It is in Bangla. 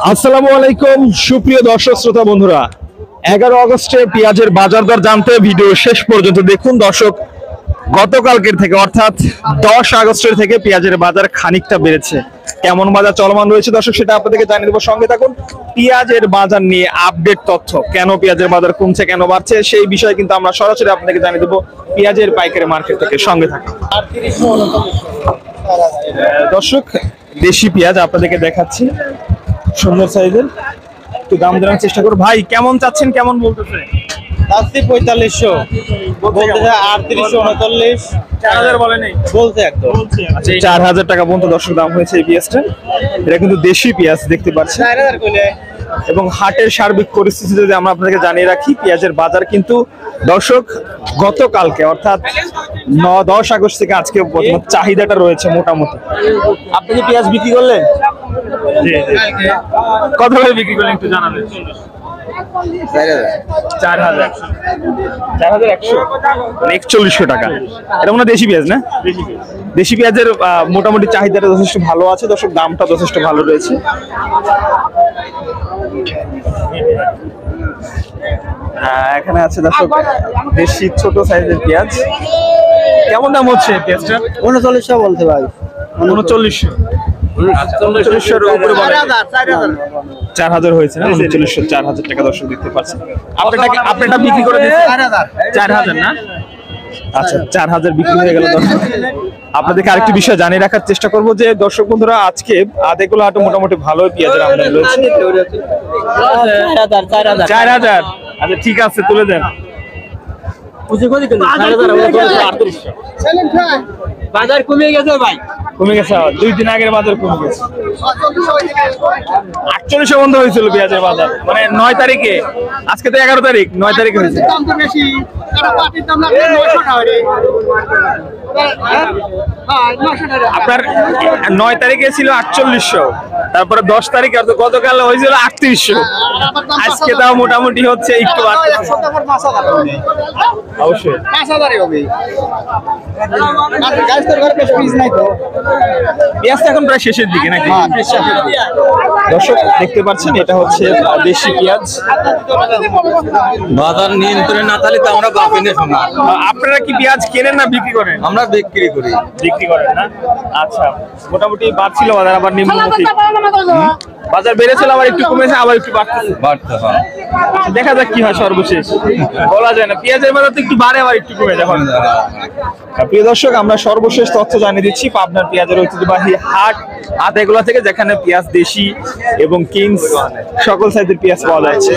আসসালামু আলাইকুম সুপ্রিয় দর্শক শ্রোতা বন্ধুরা, 11 আগস্টে পেঁয়াজের বাজার দর জানতে ভিডিও শেষ পর্যন্ত দেখুন। দর্শক, গতকালকের থেকে অর্থাৎ 10 আগস্টের থেকে পেঁয়াজের বাজার খানিকটা বেড়েছে। কেমন বাজার চলমান রয়েছে দর্শক সেটা আপনাদেরকে জানিয়ে দেবো, সঙ্গে থাকুন। পেঁয়াজের বাজার নিয়ে আপডেট তথ্য, কেন পেঁয়াজের বাজার কমছে কেন বাড়ছে সেই বিষয়ে কিন্তু আমরা সরাসরি আপনাদেরকে জানিয়ে দেবো পেঁয়াজের পাইকারি মার্কেট থেকে। সঙ্গে থাকুন দর্শক, দেশি পেঁয়াজ আপনাদেরকে দেখাচ্ছি, সুন্দর সাইজের। একটু দাম জানার চেষ্টা করো। ভাই কেমন চাচ্ছেন, কেমন বলতেছে? 4500 বলতেছে, 3839 4000 বলে নেই বলছে একদম। আচ্ছা, 4000 টাকা পর্যন্ত দর্শক দাম হয়েছে এই পেঁয়াজটা। এটা কিন্তু দেশি পেঁয়াজ দেখতে পাচ্ছেন। 4000 কইলে এবং হাটের সার্বিক পরিস্থিতি যদি আমরা আপনাদেরকে জানিয়ে রাখি, পেঁয়াজের বাজার কিন্তু দর্শক গতকালকে অর্থাৎ 10 আগস্ট থেকে আজকে পর্যন্ত চাহিদাটা রয়েছে মোটামুটি। আপনি কি পেঁয়াজ বিক্রি করলেন? কত করে বিক্রি করলেন একটু জানাবেন। 4100 4100 টাকা। এটা মনে হয় দেশি পেঁয়াজ না? দেশি পেঁয়াজের মোটামুটি চাহিদাটা যথেষ্ট ভালো আছে দর্শক, দামটা যথেষ্ট ভালো রয়েছে। এখানে আছে দর্শক দেশি ছোট সাইজের পেঁয়াজ। কেমন দাম হচ্ছে পেঁয়াজটা? 3900 বলতে ভাই। 3900 3900 উপরে বলে 4000 হয়েছে না? 3900 4000 টাকা দর্শক দেখতে পাচ্ছেন। আপনারটা বিক্রি করে দিয়েছেন 4000 না? আচ্ছা, 4000 বিক্রি হয়ে গেল দর্শক। আপনাদেরকে আরেকটি বিষয় জানিয়ে রাখার চেষ্টা করব যে দর্শক বন্ধুরা, আজকে আদেগুলো হাটে মোটামুটি ভালোই পেঁয়াজের আমদানি রয়েছে। 4000 আচ্ছা ঠিক আছে, তুলে দেন। বাজার কমে গেছে ভাই, কমে গেছে, 2 দিন আগের বাজার কমে গেছে। 48 বন্ধ হয়েছিল পেঁয়াজের বাজার, মানে 9 তারিখে। আজকে তো 11 তারিখ, 9 তারিখে হয়েছে। আপনার 9 তারিখে ছিল 4800, তারপরে 10 তারিখে গতকাল হয়েছিল 3800। আজকে তাও মোটামুটি হচ্ছে একটু বাড়তেছে। অবশ্যই 5000 হবে। পেঁয়াজ এখন প্রায় শেষের দিকে নাকি? দর্শক দেখতে পাচ্ছেন, এটা হচ্ছে দেশি পেঁয়াজ। বাজার নিয়ন্ত্রণে না থাকলে তো আমরা বাপিনে শোনা। আপনারা কি পেঁয়াজ কেনেন না বিক্রি করেন? আমরা বিক্রি করি। বিক্রি করেন না? আচ্ছা, মোটামুটি বাড়ছিল বাজার, আবার নিম্নমুখী। বাজার বেড়েছিল, আবার একটু কমেছে, আবার একটু বাড়তেছে। দেখা যাক কি হয়, সর্বশেষ বলা যায় না। পেঁয়াজের বাজার তো একটু বাড়ে আবার একটু কমে যায়। প্রিয় দর্শক, আমরা সর্বশেষ তথ্য জানিয়ে দিচ্ছি পাবনার পেঁয়াজের ঐতিহ্যবাহী হাট এগুলা থেকে, যেখানে পেঁয়াজ দেশি এবং কিংস সকল সাইজের পেঁয়াজ পাওয়া যাচ্ছে।